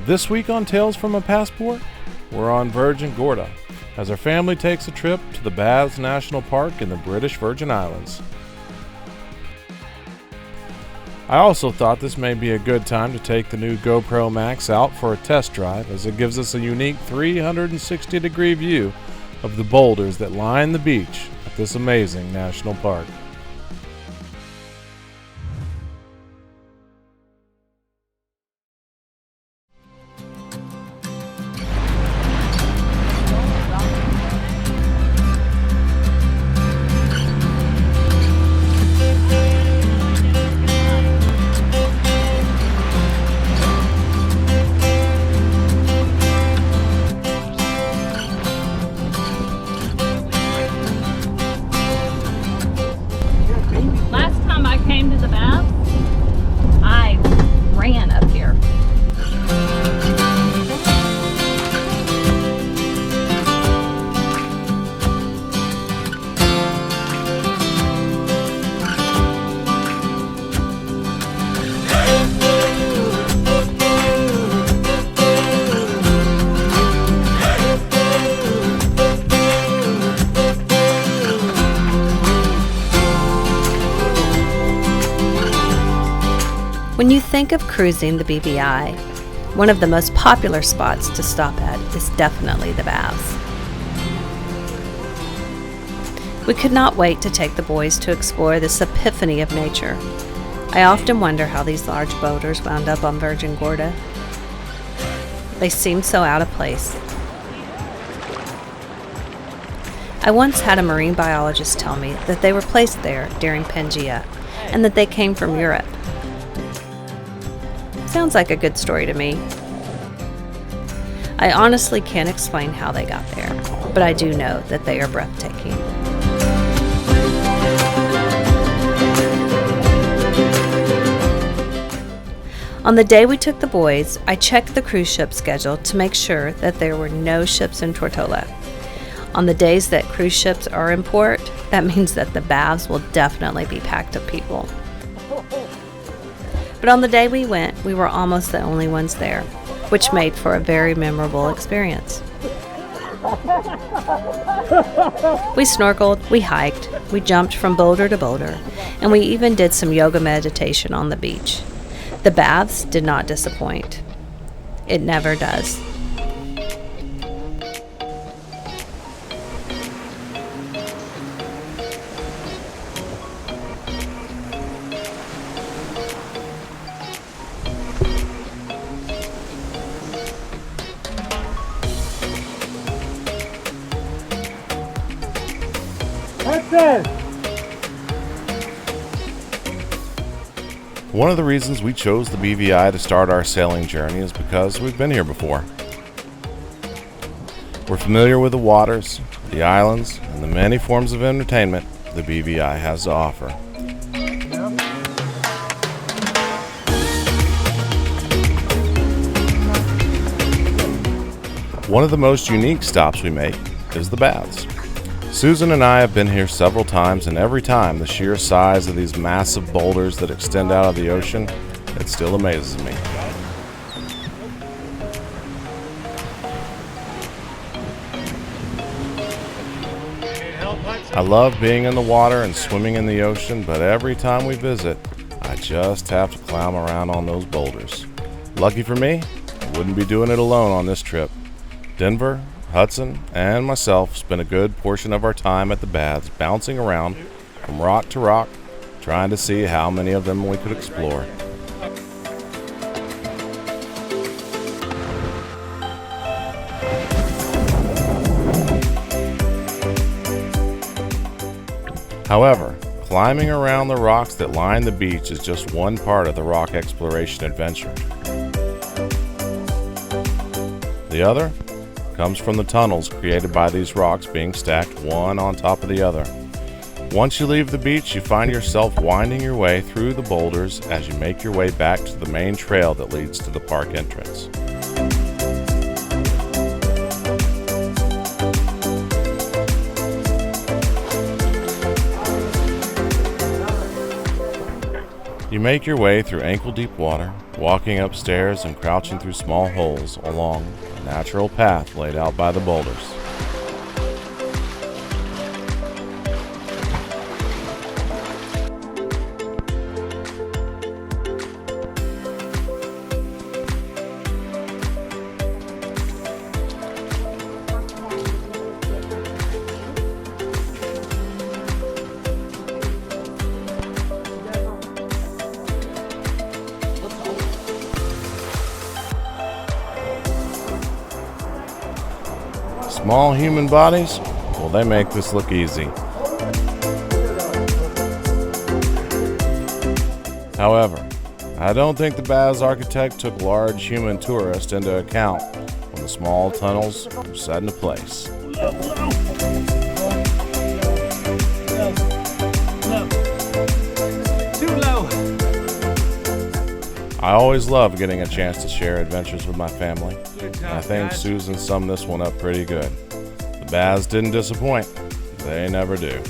This week on Tales from a Passport, we're on Virgin Gorda as our family takes a trip to the Baths National Park in the British Virgin Islands. I also thought this may be a good time to take the new GoPro Max out for a test drive, as it gives us a unique 360-degree view of the boulders that line the beach at this amazing national park. Came to the bath, I ran up here. When you think of cruising the BVI, one of the most popular spots to stop at is definitely the baths. We could not wait to take the boys to explore this epiphany of nature. I often wonder how these large boulders wound up on Virgin Gorda. They seem so out of place. I once had a marine biologist tell me that they were placed there during Pangea and that they came from Europe. Sounds like a good story to me. I honestly can't explain how they got there, but I do know that they are breathtaking. On the day we took the boys, I checked the cruise ship schedule to make sure that there were no ships in Tortola. On the days that cruise ships are in port, that means that the baths will definitely be packed of people. But on the day we went, we were almost the only ones there, which made for a very memorable experience. We snorkeled, we hiked, we jumped from boulder to boulder, and we even did some yoga meditation on the beach. The baths did not disappoint. It never does. One of the reasons we chose the BVI to start our sailing journey is because we've been here before. We're familiar with the waters, the islands, and the many forms of entertainment the BVI has to offer. One of the most unique stops we make is the baths. Susan and I have been here several times, and every time the sheer size of these massive boulders that extend out of the ocean, it still amazes me. I love being in the water and swimming in the ocean, but every time we visit, I just have to climb around on those boulders. Lucky for me, I wouldn't be doing it alone on this trip. Denver, Hudson, and myself spent a good portion of our time at the baths bouncing around from rock to rock, trying to see how many of them we could explore. However, climbing around the rocks that line the beach is just one part of the rock exploration adventure. The other comes from the tunnels created by these rocks being stacked one on top of the other. Once you leave the beach, you find yourself winding your way through the boulders as you make your way back to the main trail that leads to the park entrance. You make your way through ankle-deep water, walking upstairs and crouching through small holes along a natural path laid out by the boulders. Small human bodies, well, they make this look easy. However, I don't think the bath's architect took large human tourists into account when the small tunnels were set into place. Too low. I always love getting a chance to share adventures with my family, and I think Susan summed this one up pretty good. The baths didn't disappoint. They never do.